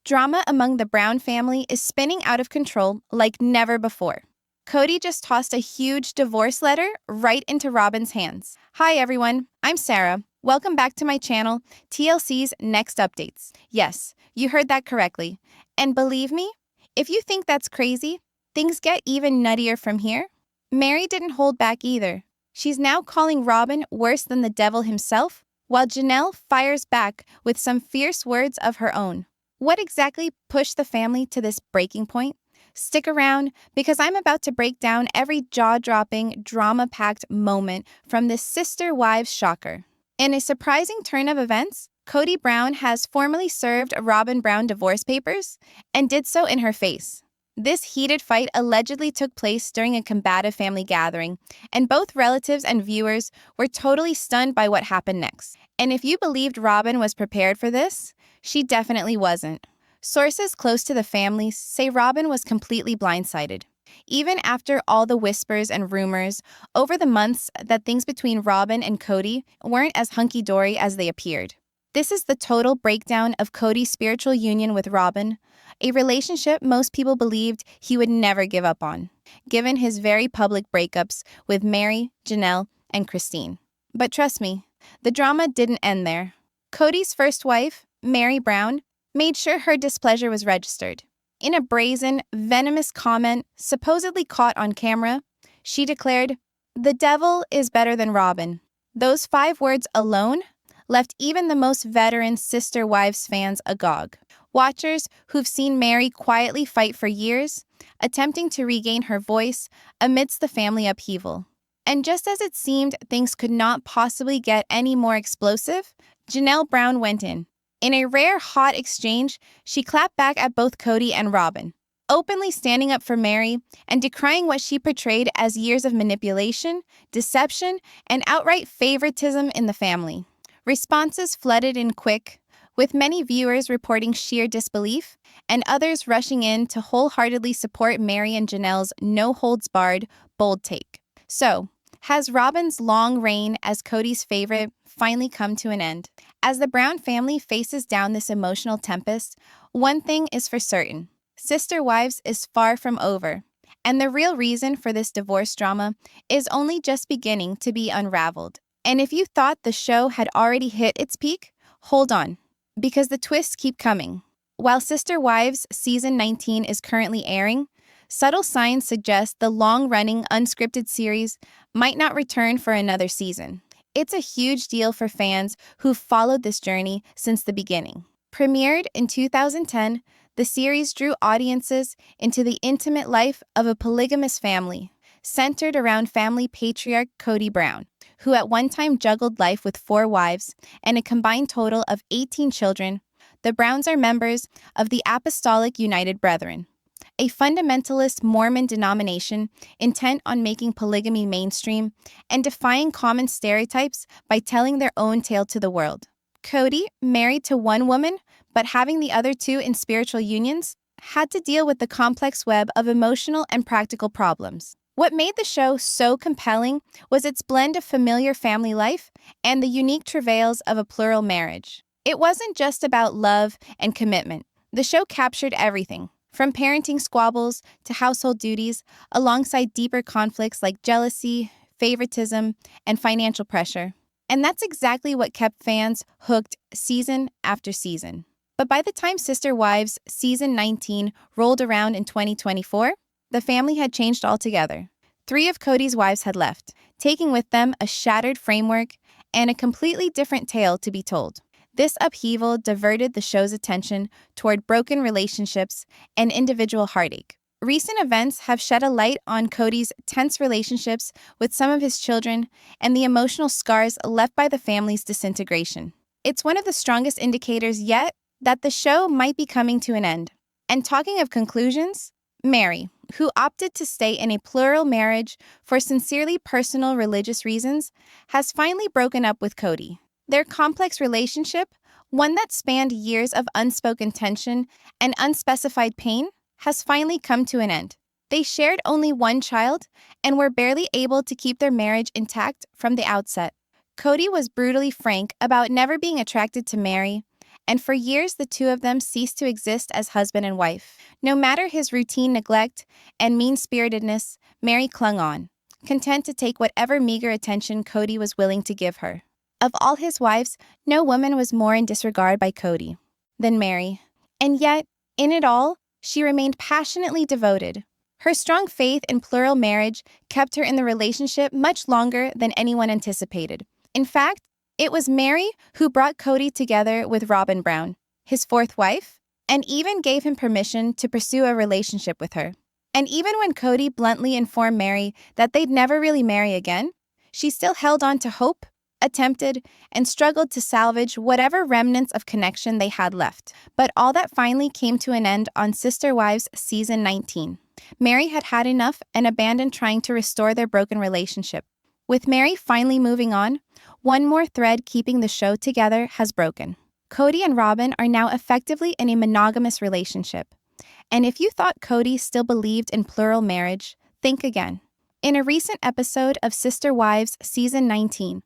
Drama among the Brown family is spinning out of control like never before. Cody just tossed a huge divorce letter right into Robin's hands. Hi everyone, I'm Sarah. Welcome back to my channel, TLC's Next Updates. Yes, you heard that correctly. And believe me, if you think that's crazy, things get even nuttier from here. Mary didn't hold back either. She's now calling Robin worse than the devil himself, while Janelle fires back with some fierce words of her own. What exactly pushed the family to this breaking point? Stick around, because I'm about to break down every jaw-dropping, drama-packed moment from this sister-wives shocker. In a surprising turn of events, Cody Brown has formally served Robin Brown divorce papers and did so in her face. This heated fight allegedly took place during a combative family gathering, and both relatives and viewers were totally stunned by what happened next. And if you believed Robin was prepared for this, she definitely wasn't. Sources close to the family say Robin was completely blindsided. Even after all the whispers and rumors over the months that things between Robin and Cody weren't as hunky-dory as they appeared. This is the total breakdown of Cody's spiritual union with Robin, a relationship most people believed he would never give up on, given his very public breakups with Mary, Janelle, and Christine. But trust me, the drama didn't end there. Cody's first wife, Mary Brown, made sure her displeasure was registered. In a brazen, venomous comment supposedly caught on camera, she declared, "The devil is better than Robin." Those 5 words alone left even the most veteran Sister Wives fans agog. Watchers who've seen Mary quietly fight for years, attempting to regain her voice amidst the family upheaval. And just as it seemed things could not possibly get any more explosive, Janelle Brown went in. In a rare hot exchange, she clapped back at both Cody and Robin, openly standing up for Mary and decrying what she portrayed as years of manipulation, deception, and outright favoritism in the family. Responses flooded in quick, with many viewers reporting sheer disbelief and others rushing in to wholeheartedly support Mary and Janelle's no-holds-barred, bold take. So, has Robin's long reign as Cody's favorite finally come to an end? As the Brown family faces down this emotional tempest, one thing is for certain: Sister Wives is far from over, and the real reason for this divorce drama is only just beginning to be unraveled. And if you thought the show had already hit its peak, hold on, because the twists keep coming. While Sister Wives Season 19 is currently airing, subtle signs suggest the long-running unscripted series might not return for another season. It's a huge deal for fans who've followed this journey since the beginning. Premiered in 2010, the series drew audiences into the intimate life of a polygamous family, centered around family patriarch Cody Brown, who at one time juggled life with 4 wives and a combined total of 18 children. The Browns are members of the Apostolic United Brethren, a fundamentalist Mormon denomination intent on making polygamy mainstream and defying common stereotypes by telling their own tale to the world. Cody, married to one woman but having the other 2 in spiritual unions, had to deal with the complex web of emotional and practical problems. What made the show so compelling was its blend of familiar family life and the unique travails of a plural marriage. It wasn't just about love and commitment. The show captured everything, from parenting squabbles to household duties, alongside deeper conflicts like jealousy, favoritism, and financial pressure. And that's exactly what kept fans hooked season after season. But by the time Sister Wives Season 19 rolled around in 2024, the family had changed altogether. 3 of Cody's wives had left, taking with them a shattered framework and a completely different tale to be told. This upheaval diverted the show's attention toward broken relationships and individual heartache. Recent events have shed a light on Cody's tense relationships with some of his children and the emotional scars left by the family's disintegration. It's one of the strongest indicators yet that the show might be coming to an end. And talking of conclusions, Mary, who opted to stay in a plural marriage for sincerely personal religious reasons, has finally broken up with Cody. Their complex relationship, one that spanned years of unspoken tension and unspecified pain, has finally come to an end. They shared only one child and were barely able to keep their marriage intact from the outset. Cody was brutally frank about never being attracted to Mary and for years the two of them ceased to exist as husband and wife. No matter his routine neglect and mean-spiritedness, Mary clung on, content to take whatever meager attention Cody was willing to give her. Of all his wives, no woman was more in disregard by Cody than Mary. And yet, in it all, she remained passionately devoted. Her strong faith in plural marriage kept her in the relationship much longer than anyone anticipated. In fact, it was Mary who brought Cody together with Robin Brown, his fourth wife, and even gave him permission to pursue a relationship with her. And even when Cody bluntly informed Mary that they'd never really marry again, she still held on to hope, attempted, and struggled to salvage whatever remnants of connection they had left. But all that finally came to an end on Sister Wives Season 19. Mary had had enough and abandoned trying to restore their broken relationship. With Mary finally moving on, one more thread keeping the show together has broken. Cody and Robin are now effectively in a monogamous relationship. And if you thought Cody still believed in plural marriage, think again. In a recent episode of Sister Wives Season 19,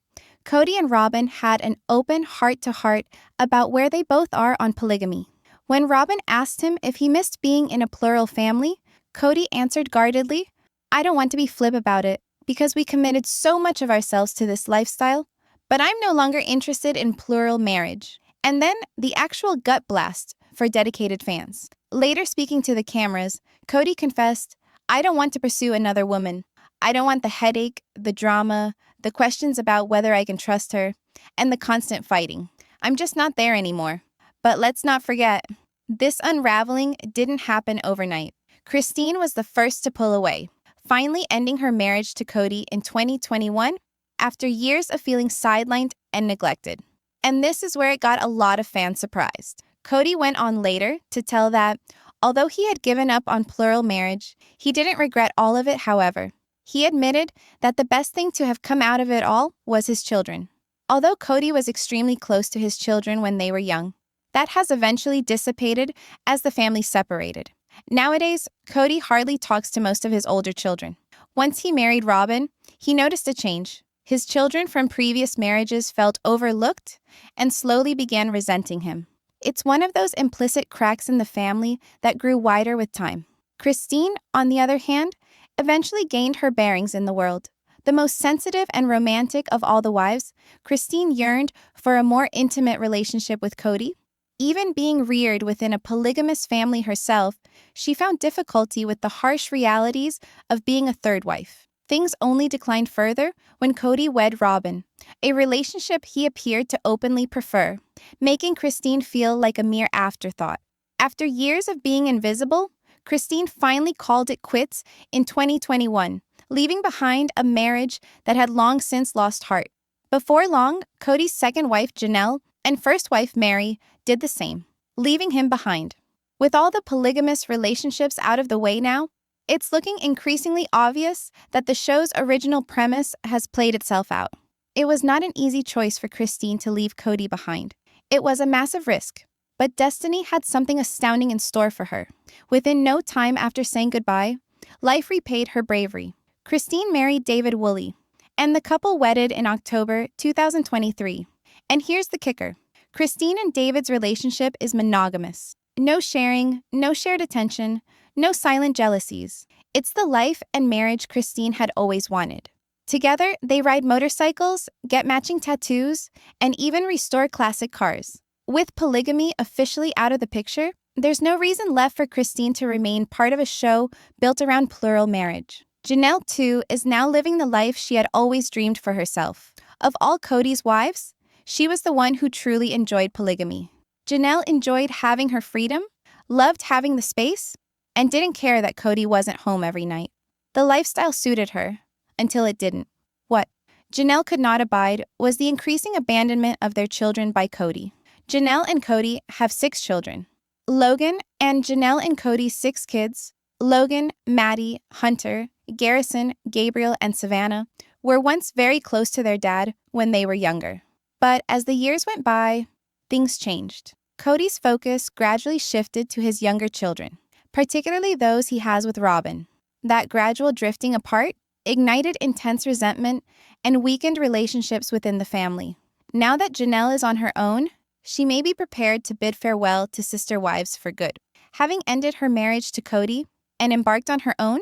Cody and Robin had an open heart-to-heart about where they both are on polygamy. When Robin asked him if he missed being in a plural family, Cody answered guardedly, "I don't want to be flip about it, because we committed so much of ourselves to this lifestyle, but I'm no longer interested in plural marriage." And then the actual gut blast for dedicated fans. Later speaking to the cameras, Cody confessed, "I don't want to pursue another woman. I don't want the headache, the drama, the questions about whether I can trust her, and the constant fighting. I'm just not there anymore." But let's not forget, this unraveling didn't happen overnight. Christine was the first to pull away, finally ending her marriage to Cody in 2021 after years of feeling sidelined and neglected. And this is where it got a lot of fans surprised. Cody went on later to tell that, although he had given up on plural marriage, he didn't regret all of it, however. He admitted that the best thing to have come out of it all was his children. Although Cody was extremely close to his children when they were young, that has eventually dissipated as the family separated. Nowadays, Cody hardly talks to most of his older children. Once he married Robin, he noticed a change. His children from previous marriages felt overlooked and slowly began resenting him. It's one of those implicit cracks in the family that grew wider with time. Christine, on the other hand, eventually gained her bearings in the world. The most sensitive and romantic of all the wives, Christine yearned for a more intimate relationship with Cody. Even being reared within a polygamous family herself, she found difficulty with the harsh realities of being a third wife. Things only declined further when Cody wed Robin, a relationship he appeared to openly prefer, making Christine feel like a mere afterthought. After years of being invisible, Christine finally called it quits in 2021, leaving behind a marriage that had long since lost heart. Before long, Cody's second wife, Janelle, and first wife, Mary, did the same, leaving him behind. With all the polygamous relationships out of the way now, it's looking increasingly obvious that the show's original premise has played itself out. It was not an easy choice for Christine to leave Cody behind. It was a massive risk, but destiny had something astounding in store for her. Within no time after saying goodbye, life repaid her bravery. Christine married David Woolley, and the couple wedded in October 2023. And here's the kicker. Christine and David's relationship is monogamous. No sharing, no shared attention, no silent jealousies. It's the life and marriage Christine had always wanted. Together, they ride motorcycles, get matching tattoos, and even restore classic cars. With polygamy officially out of the picture, there's no reason left for Christine to remain part of a show built around plural marriage. Janelle, too, is now living the life she had always dreamed for herself. Of all Cody's wives, she was the one who truly enjoyed polygamy. Janelle enjoyed having her freedom, loved having the space, and didn't care that Cody wasn't home every night. The lifestyle suited her, until it didn't. What Janelle could not abide was the increasing abandonment of their children by Cody. Janelle and Cody have 6 children. Logan and Janelle and Cody's 6 kids, Logan, Maddie, Hunter, Garrison, Gabriel, and Savannah, were once very close to their dad when they were younger. But as the years went by, things changed. Cody's focus gradually shifted to his younger children, particularly those he has with Robin. That gradual drifting apart ignited intense resentment and weakened relationships within the family. Now that Janelle is on her own, she may be prepared to bid farewell to sister wives for good. Having ended her marriage to Cody and embarked on her own,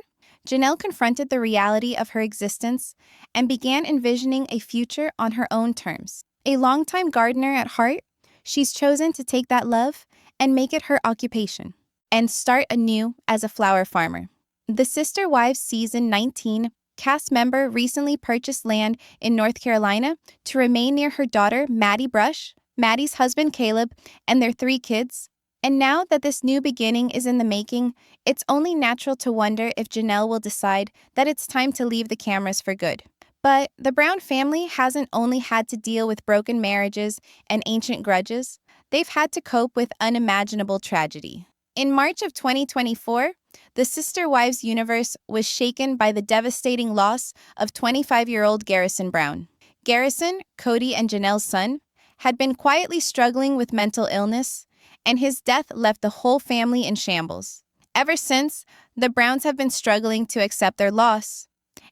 Janelle confronted the reality of her existence and began envisioning a future on her own terms. A longtime gardener at heart, she's chosen to take that love and make it her occupation and start anew as a flower farmer. The Sister Wives Season 19 cast member recently purchased land in North Carolina to remain near her daughter, Maddie Brush, Maddie's husband, Caleb, and their 3 kids. And now that this new beginning is in the making, it's only natural to wonder if Janelle will decide that it's time to leave the cameras for good. But the Brown family hasn't only had to deal with broken marriages and ancient grudges, they've had to cope with unimaginable tragedy. In March of 2024, the Sister Wives universe was shaken by the devastating loss of 25-year-old Garrison Brown. Garrison, Cody and Janelle's son, had been quietly struggling with mental illness, and his death left the whole family in shambles. Ever since, the Browns have been struggling to accept their loss.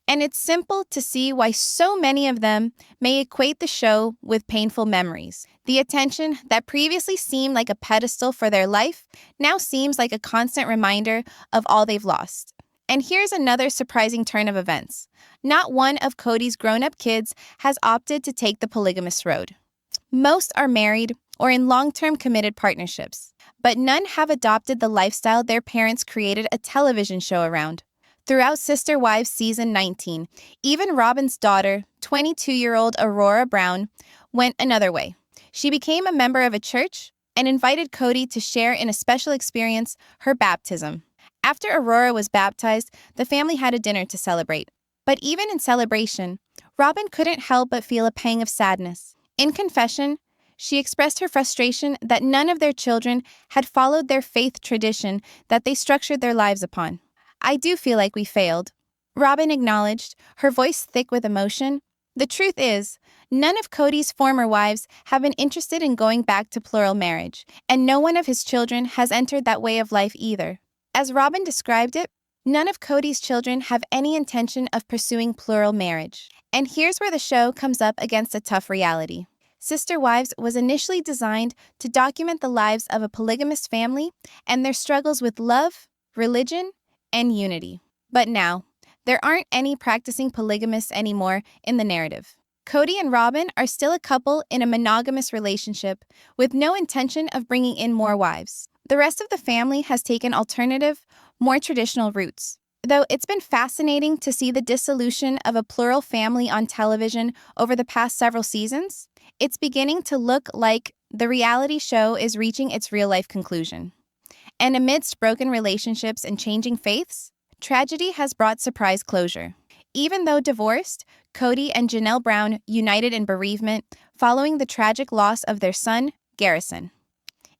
And it's simple to see why so many of them may equate the show with painful memories. The attention that previously seemed like a pedestal for their life now seems like a constant reminder of all they've lost. And here's another surprising turn of events. Not one of Cody's grown-up kids has opted to take the polygamous road. Most are married or in long-term committed partnerships, but none have adopted the lifestyle their parents created a television show around. Throughout Sister Wives Season 19, even Robin's daughter, 22-year-old Aurora Brown, went another way. She became a member of a church and invited Cody to share in a special experience, her baptism. After Aurora was baptized, the family had a dinner to celebrate. But even in celebration, Robin couldn't help but feel a pang of sadness. In confession, she expressed her frustration that none of their children had followed their faith tradition that they structured their lives upon. "I do feel like we failed," Robin acknowledged, her voice thick with emotion. The truth is, none of Cody's former wives have been interested in going back to plural marriage, and no one of his children has entered that way of life either. As Robin described it, none of Cody's children have any intention of pursuing plural marriage. And here's where the show comes up against a tough reality. Sister Wives was initially designed to document the lives of a polygamous family and their struggles with love, religion, and unity. But now, there aren't any practicing polygamists anymore in the narrative. Cody and Robin are still a couple in a monogamous relationship with no intention of bringing in more wives. The rest of the family has taken alternative, more traditional routes. Though it's been fascinating to see the dissolution of a plural family on television over the past several seasons, it's beginning to look like the reality show is reaching its real-life conclusion. And amidst broken relationships and changing faiths, tragedy has brought surprise closure. Even though divorced, Cody and Janelle Brown united in bereavement following the tragic loss of their son, Garrison.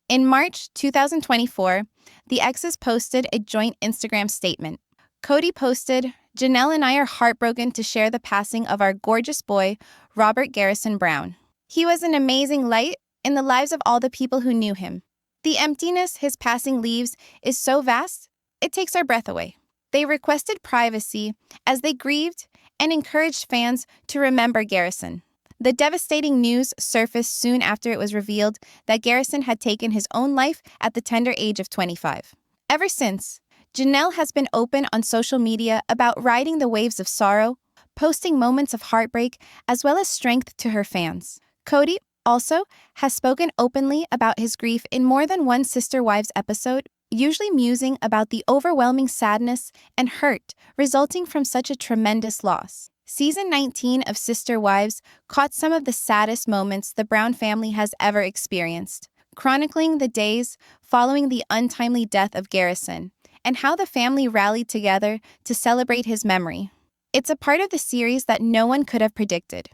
In March 2024, the exes posted a joint Instagram statement. Cody posted, "Janelle and I are heartbroken to share the passing of our gorgeous boy, Robert Garrison Brown. He was an amazing light in the lives of all the people who knew him. The emptiness his passing leaves is so vast, it takes our breath away." They requested privacy as they grieved and encouraged fans to remember Garrison. The devastating news surfaced soon after it was revealed that Garrison had taken his own life at the tender age of 25. Ever since, Janelle has been open on social media about riding the waves of sorrow, posting moments of heartbreak as well as strength to her fans. Cody also has spoken openly about his grief in more than one Sister Wives episode, usually musing about the overwhelming sadness and hurt resulting from such a tremendous loss. Season 19 of Sister Wives caught some of the saddest moments the Brown family has ever experienced, chronicling the days following the untimely death of Garrison and how the family rallied together to celebrate his memory. It's a part of the series that no one could have predicted,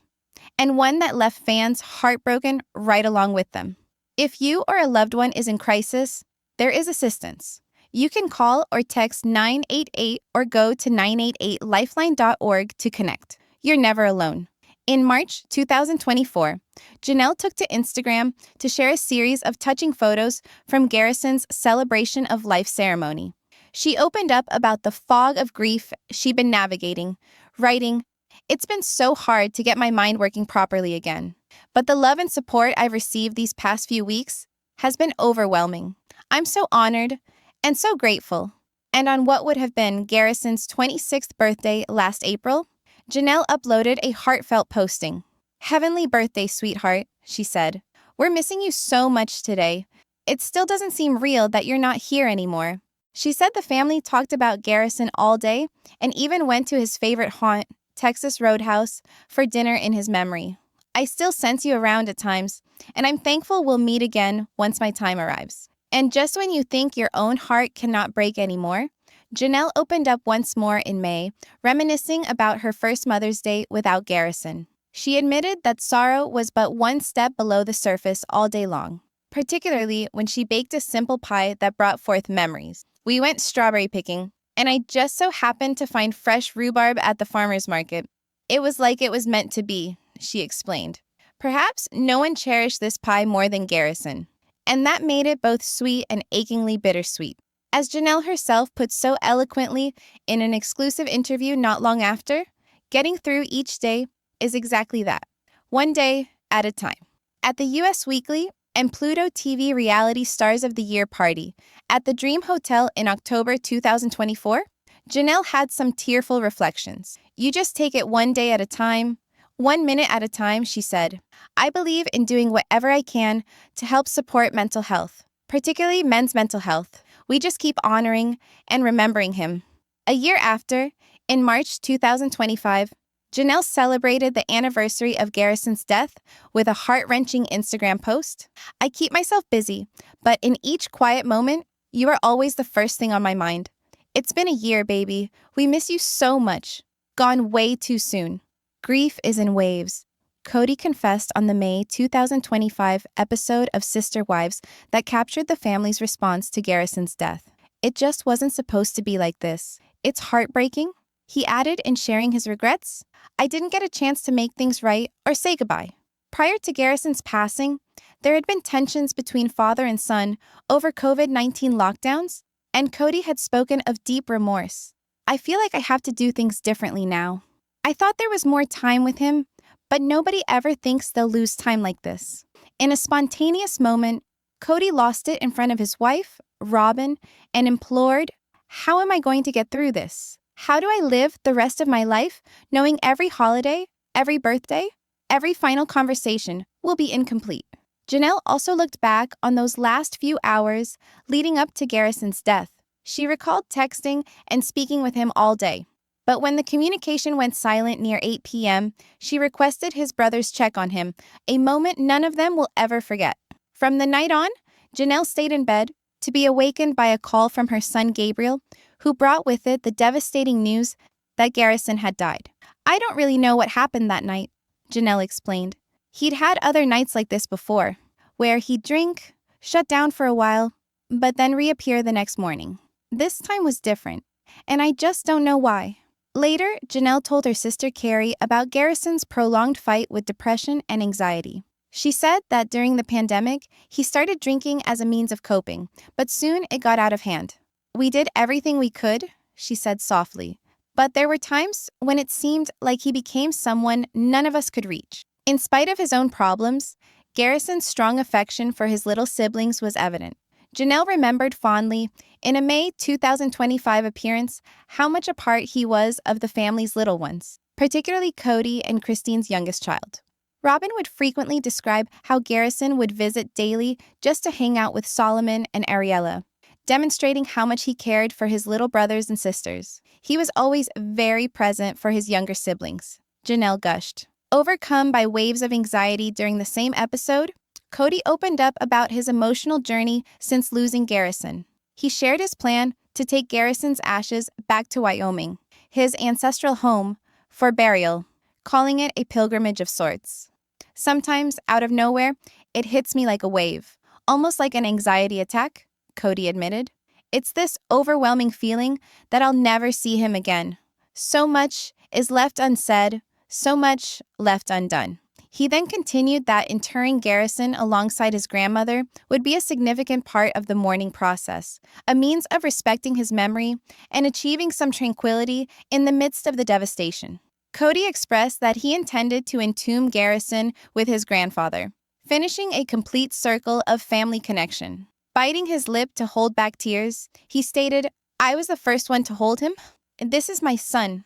and one that left fans heartbroken right along with them. If you or a loved one is in crisis, there is assistance. You can call or text 988 or go to 988lifeline.org to connect. You're never alone. In March 2024, Janelle took to Instagram to share a series of touching photos from Garrison's celebration of life ceremony. She opened up about the fog of grief she'd been navigating, writing, "It's been so hard to get my mind working properly again. But the love and support I've received these past few weeks has been overwhelming. I'm so honored and so grateful. And on what would have been Garrison's 26th birthday last April, Janelle uploaded a heartfelt posting. "Heavenly birthday, sweetheart," she said. "We're missing you so much today. It still doesn't seem real that you're not here anymore." She said the family talked about Garrison all day and even went to his favorite haunt, Texas Roadhouse, for dinner in his memory. "I still sense you around at times, and I'm thankful we'll meet again once my time arrives." And just when you think your own heart cannot break anymore, Janelle opened up once more in May, reminiscing about her first Mother's Day without Garrison. She admitted that sorrow was but one step below the surface all day long, particularly when she baked a simple pie that brought forth memories. "We went strawberry picking, and I just so happened to find fresh rhubarb at the farmer's market. It was like it was meant to be," she explained. Perhaps no one cherished this pie more than Garrison, and that made it both sweet and achingly bittersweet. As Janelle herself put so eloquently in an exclusive interview not long after, getting through each day is exactly that, one day at a time. At the US Weekly and Pluto TV Reality Stars of the Year party at the Dream Hotel in October 2024, Janelle had some tearful reflections. "You just take it one day at a time, 1 minute at a time," she said. "I believe in doing whatever I can to help support mental health, particularly men's mental health. We just keep honoring and remembering him." A year after, in March 2025, Janelle celebrated the anniversary of Garrison's death with a heart-wrenching Instagram post. "I keep myself busy, but in each quiet moment, you are always the first thing on my mind. It's been a year, baby. We miss you so much. Gone way too soon. Grief is in waves." Cody confessed on the May 2025 episode of Sister Wives that captured the family's response to Garrison's death. "It just wasn't supposed to be like this. It's heartbreaking," he added in sharing his regrets. "I didn't get a chance to make things right or say goodbye." Prior to Garrison's passing, there had been tensions between father and son over COVID-19 lockdowns, and Cody had spoken of deep remorse. "I feel like I have to do things differently now. I thought there was more time with him, but nobody ever thinks they'll lose time like this." In a spontaneous moment, Cody lost it in front of his wife, Robin, and implored, "How am I going to get through this? How do I live the rest of my life knowing every holiday, every birthday, every final conversation will be incomplete?" Janelle also looked back on those last few hours leading up to Garrison's death. She recalled texting and speaking with him all day. But when the communication went silent near 8 p.m., she requested his brothers check on him, a moment none of them will ever forget. From the night on, Janelle stayed in bed to be awakened by a call from her son Gabriel, who brought with it the devastating news that Garrison had died. "I don't really know what happened that night," Janelle explained. He'd had other nights like this before, where he'd drink, shut down for a while, but then reappear the next morning. This time was different, and I just don't know why. Later, Janelle told her sister Carrie about Garrison's prolonged fight with depression and anxiety. She said that during the pandemic, he started drinking as a means of coping, but soon it got out of hand. "We did everything we could," she said softly, "but there were times when it seemed like he became someone none of us could reach." In spite of his own problems, Garrison's strong affection for his little siblings was evident. Janelle remembered fondly, in a May 2025 appearance, how much a part he was of the family's little ones, particularly Cody and Christine's youngest child. Robin would frequently describe how Garrison would visit daily just to hang out with Solomon and Ariella, demonstrating how much he cared for his little brothers and sisters. He was always very present for his younger siblings, Janelle gushed. Overcome by waves of anxiety during the same episode, Cody opened up about his emotional journey since losing Garrison. He shared his plan to take Garrison's ashes back to Wyoming, his ancestral home, for burial, calling it a pilgrimage of sorts. "Sometimes, out of nowhere, it hits me like a wave, almost like an anxiety attack," Cody admitted. "It's this overwhelming feeling that I'll never see him again. So much is left unsaid, so much left undone." He then continued that interring Garrison alongside his grandmother would be a significant part of the mourning process, a means of respecting his memory and achieving some tranquility in the midst of the devastation. Cody expressed that he intended to entomb Garrison with his grandfather, finishing a complete circle of family connection. Biting his lip to hold back tears, he stated, "I was the first one to hold him. This is my son.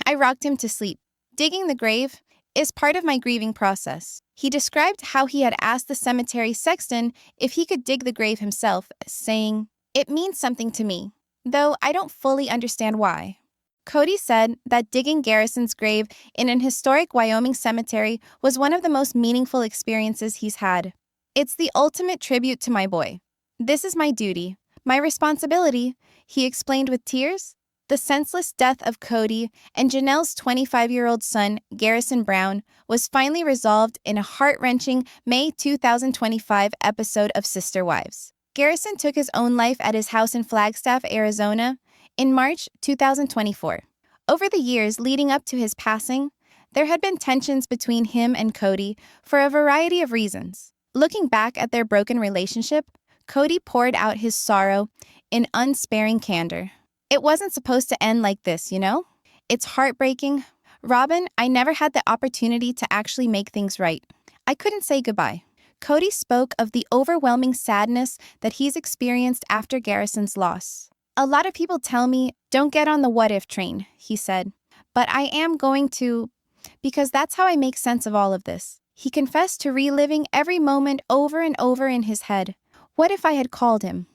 I rocked him to sleep. Digging the grave is part of my grieving process." He described how he had asked the cemetery sexton if he could dig the grave himself, saying, "It means something to me, though I don't fully understand why." Cody said that digging Garrison's grave in an historic Wyoming cemetery was one of the most meaningful experiences he's had. "It's the ultimate tribute to my boy. This is my duty, my responsibility," he explained with tears. The senseless death of Cody and Janelle's 25-year-old son, Garrison Brown, was finally resolved in a heart-wrenching May 2025 episode of Sister Wives. Garrison took his own life at his house in Flagstaff, Arizona, in March 2024. Over the years leading up to his passing, there had been tensions between him and Cody for a variety of reasons. Looking back at their broken relationship, Cody poured out his sorrow in unsparing candor. "It wasn't supposed to end like this, you know? It's heartbreaking. Robin, I never had the opportunity to actually make things right. I couldn't say goodbye." Cody spoke of the overwhelming sadness that he's experienced after Garrison's loss. "A lot of people tell me, don't get on the what-if train," he said. "But I am going to, because that's how I make sense of all of this." He confessed to reliving every moment over and over in his head. What if I had called him?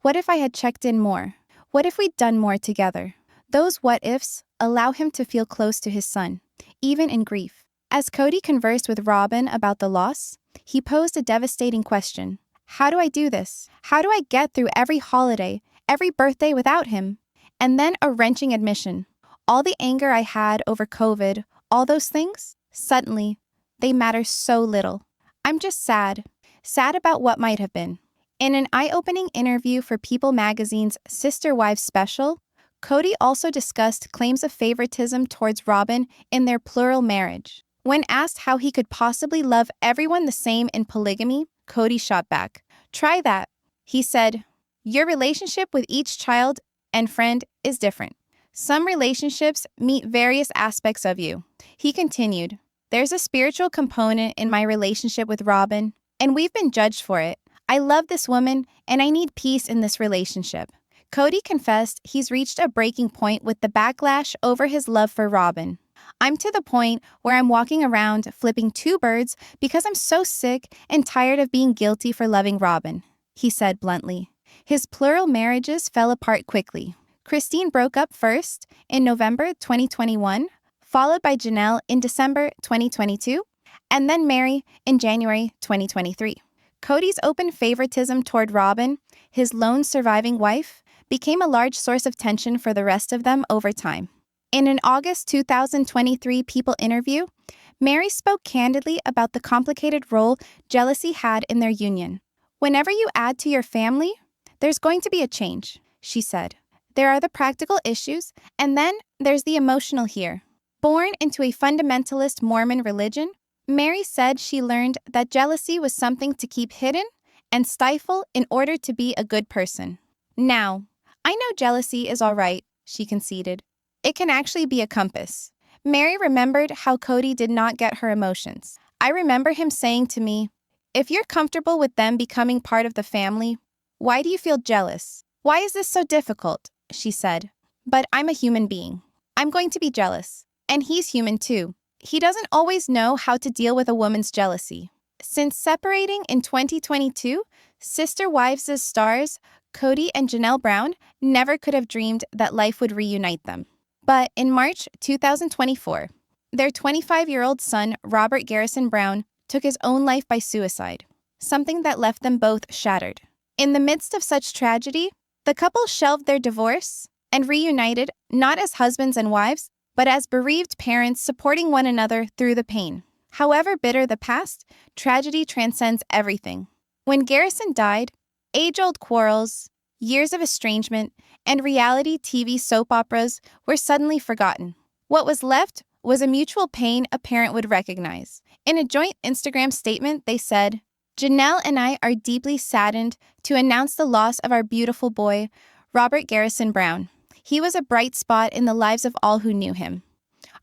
What if I had checked in more? What if we'd done more together? Those what-ifs allow him to feel close to his son, even in grief. As Cody conversed with Robin about the loss, he posed a devastating question. "How do I do this? How do I get through every holiday, every birthday without him?" And then a wrenching admission. All the anger I had over COVID, all those things, suddenly, they matter so little. I'm just sad about what might have been. In an eye-opening interview for People magazine's Sister Wives special, Cody also discussed claims of favoritism towards Robin in their plural marriage. When asked how he could possibly love everyone the same in polygamy, Cody shot back. "Try that." He said, "Your relationship with each child and friend is different. Some relationships meet various aspects of you." He continued, "There's a spiritual component in my relationship with Robin, and we've been judged for it. I love this woman, and I need peace in this relationship." Cody confessed he's reached a breaking point with the backlash over his love for Robin. "I'm to the point where I'm walking around flipping two birds because I'm so sick and tired of being guilty for loving Robin," he said bluntly. His plural marriages fell apart quickly. Christine broke up first in November 2021, followed by Janelle in December 2022, and then Mary in January 2023. Cody's open favoritism toward Robin, his lone surviving wife, became a large source of tension for the rest of them over time. In an August 2023 People interview, Mary spoke candidly about the complicated role jealousy had in their union. "Whenever you add to your family, there's going to be a change," she said. "There are the practical issues, and then there's the emotional here." Born into a fundamentalist Mormon religion, Mary said she learned that jealousy was something to keep hidden and stifle in order to be a good person. "Now, I know jealousy is all right," she conceded. "It can actually be a compass." Mary remembered how Cody did not get her emotions. "I remember him saying to me, 'If you're comfortable with them becoming part of the family, why do you feel jealous? Why is this so difficult?' she said. But I'm a human being. I'm going to be jealous. And he's human too. He doesn't always know how to deal with a woman's jealousy." Since separating in 2022, Sister Wives' stars, Cody and Janelle Brown, never could have dreamed that life would reunite them. But in March 2024, their 25-year-old son, Robert Garrison Brown, took his own life by suicide, something that left them both shattered. In the midst of such tragedy, the couple shelved their divorce and reunited not as husbands and wives, but as bereaved parents supporting one another through the pain. However bitter the past, tragedy transcends everything. When Garrison died, age-old quarrels, years of estrangement, and reality TV soap operas were suddenly forgotten. What was left was a mutual pain a parent would recognize. In a joint Instagram statement, they said, "Janelle and I are deeply saddened to announce the loss of our beautiful boy, Robert Garrison Brown. He was a bright spot in the lives of all who knew him.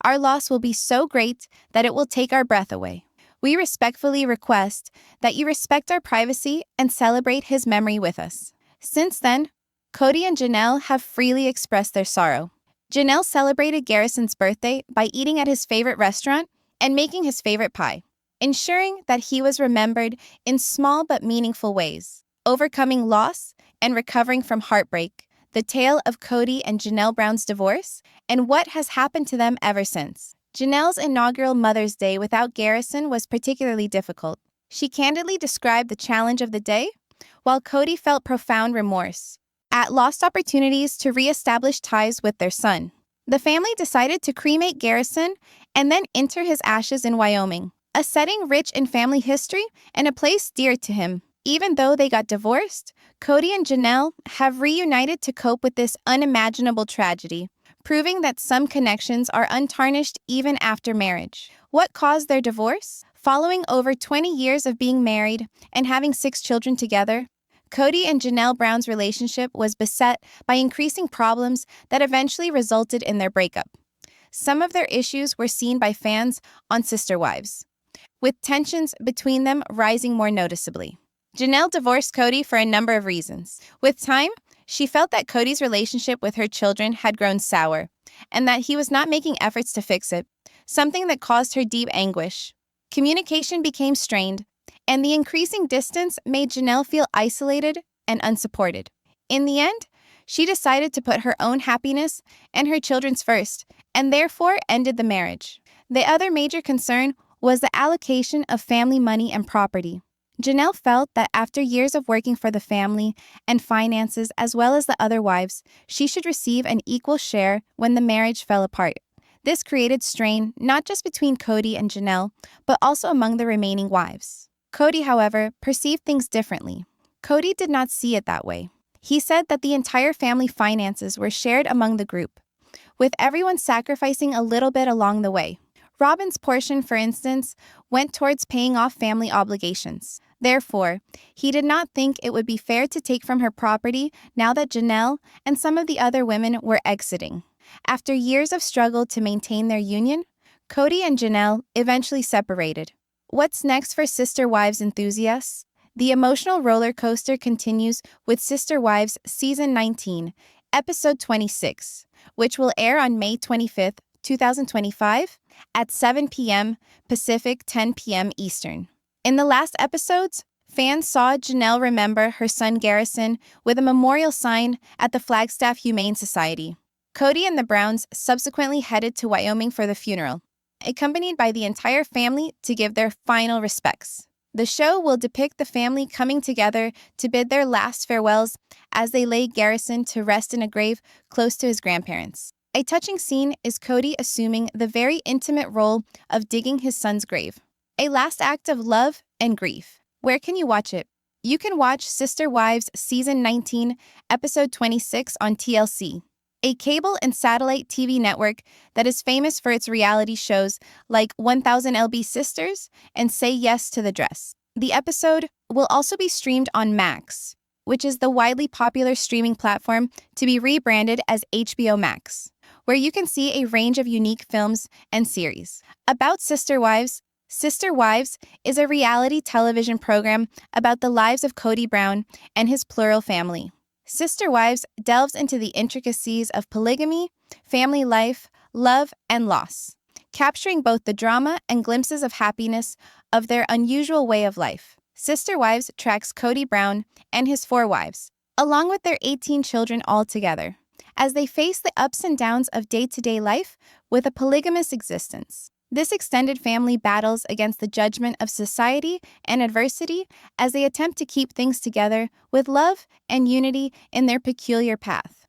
Our loss will be so great that it will take our breath away. We respectfully request that you respect our privacy and celebrate his memory with us." Since then, Cody and Janelle have freely expressed their sorrow. Janelle celebrated Garrison's birthday by eating at his favorite restaurant and making his favorite pie, ensuring that he was remembered in small but meaningful ways. Overcoming loss and recovering from heartbreak, the tale of Cody and Janelle Brown's divorce, and what has happened to them ever since. Janelle's inaugural Mother's Day without Garrison was particularly difficult. She candidly described the challenge of the day, while Cody felt profound remorse at lost opportunities to re-establish ties with their son. The family decided to cremate Garrison and then inter his ashes in Wyoming, a setting rich in family history and a place dear to him. Even though they got divorced, Cody and Janelle have reunited to cope with this unimaginable tragedy, proving that some connections are untarnished even after marriage. What caused their divorce? Following over 20 years of being married and having 6 children together, Cody and Janelle Brown's relationship was beset by increasing problems that eventually resulted in their breakup. Some of their issues were seen by fans on Sister Wives, with tensions between them rising more noticeably. Janelle divorced Cody for a number of reasons. With time, she felt that Cody's relationship with her children had grown sour, and that he was not making efforts to fix it, something that caused her deep anguish. Communication became strained, and the increasing distance made Janelle feel isolated and unsupported. In the end, she decided to put her own happiness and her children's first, and therefore ended the marriage. The other major concern was the allocation of family money and property. Janelle felt that after years of working for the family and finances as well as the other wives, she should receive an equal share when the marriage fell apart. This created strain not just between Cody and Janelle, but also among the remaining wives. Cody, however, perceived things differently. Cody did not see it that way. He said that the entire family finances were shared among the group, with everyone sacrificing a little bit along the way. Robin's portion, for instance, went towards paying off family obligations. Therefore, he did not think it would be fair to take from her property now that Janelle and some of the other women were exiting. After years of struggle to maintain their union, Cody and Janelle eventually separated. What's next for Sister Wives enthusiasts? The emotional roller coaster continues with Sister Wives Season 19, Episode 26, which will air on May 25th, 2025 at 7 p.m. Pacific, 10 p.m. Eastern. In the last episodes, fans saw Janelle remember her son Garrison with a memorial sign at the Flagstaff Humane Society. Cody and the Browns subsequently headed to Wyoming for the funeral, accompanied by the entire family to give their final respects. The show will depict the family coming together to bid their last farewells as they lay Garrison to rest in a grave close to his grandparents. A touching scene is Cody assuming the very intimate role of digging his son's grave. A last act of love and grief. Where can you watch it? You can watch Sister Wives Season 19, Episode 26 on TLC, a cable and satellite TV network that is famous for its reality shows like 1000 LB Sisters and Say Yes to the Dress. The episode will also be streamed on Max, which is the widely popular streaming platform to be rebranded as HBO Max, where you can see a range of unique films and series. About Sister Wives is a reality television program about the lives of Cody Brown and his plural family. Sister Wives delves into the intricacies of polygamy, family life, love, and loss, capturing both the drama and glimpses of happiness of their unusual way of life. Sister Wives tracks Cody Brown and his 4 wives, along with their 18 children altogether, as they face the ups and downs of day-to-day life with a polygamous existence. This extended family battles against the judgment of society and adversity as they attempt to keep things together with love and unity in their peculiar path.